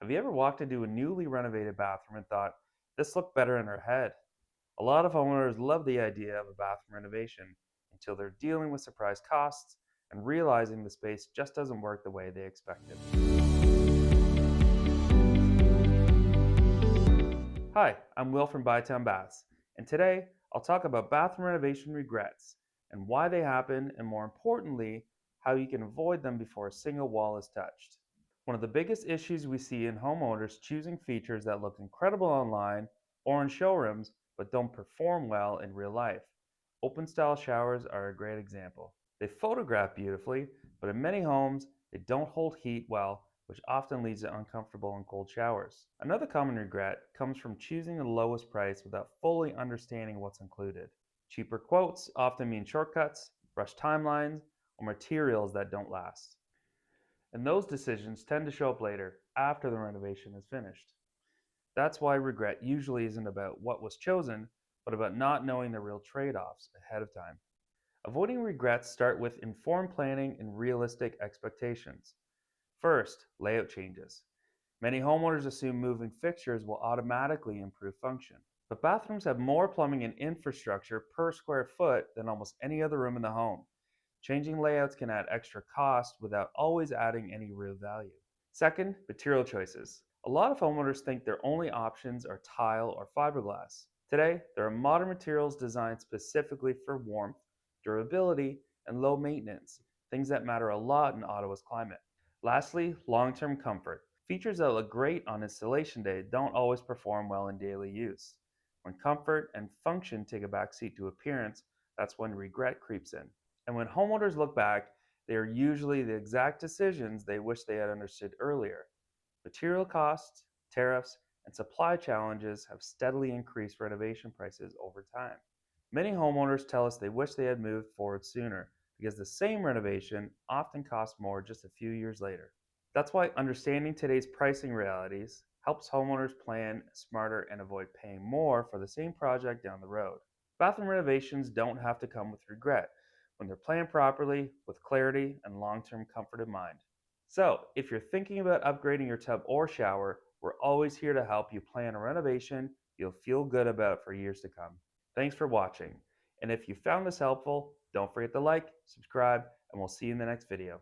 Have you ever walked into a newly renovated bathroom and thought, this looked better in our head? A lot of homeowners love the idea of a bathroom renovation until they're dealing with surprise costs and realizing the space just doesn't work the way they expected. Hi, I'm Will from Bytown Baths, and today I'll talk about bathroom renovation regrets and why they happen, and more importantly, how you can avoid them before a single wall is touched. One of the biggest issues we see in homeowners choosing features that look incredible online or in showrooms but don't perform well in real life. Open style showers are a great example. They photograph beautifully, but in many homes, they don't hold heat well, which often leads to uncomfortable and cold showers. Another common regret comes from choosing the lowest price without fully understanding what's included. Cheaper quotes often mean shortcuts, rushed timelines, or materials that don't last. And those decisions tend to show up later, after the renovation is finished. That's why regret usually isn't about what was chosen, but about not knowing the real trade offs ahead of time. Avoiding regrets start with informed planning and realistic expectations. First, layout changes. Many homeowners assume moving fixtures will automatically improve function. But bathrooms have more plumbing and infrastructure per square foot than almost any other room in the home. Changing layouts can add extra cost without always adding any real value. Second, material choices. A lot of homeowners think their only options are tile or fiberglass. Today, there are modern materials designed specifically for warmth, durability, and low maintenance, things that matter a lot in Ottawa's climate. Lastly, long-term comfort. Features that look great on installation day don't always perform well in daily use. When comfort and function take a backseat to appearance, that's when regret creeps in. And when homeowners look back, they are usually the exact decisions they wish they had understood earlier. Material costs, tariffs, and supply challenges have steadily increased renovation prices over time. Many homeowners tell us they wish they had moved forward sooner because the same renovation often costs more just a few years later. That's why understanding today's pricing realities helps homeowners plan smarter and avoid paying more for the same project down the road. Bathroom renovations don't have to come with regret when they're planned properly, with clarity and long term comfort in mind. So, if you're thinking about upgrading your tub or shower, we're always here to help you plan a renovation you'll feel good about for years to come. Thanks for watching. And if you found this helpful, don't forget to like, subscribe, and we'll see you in the next video.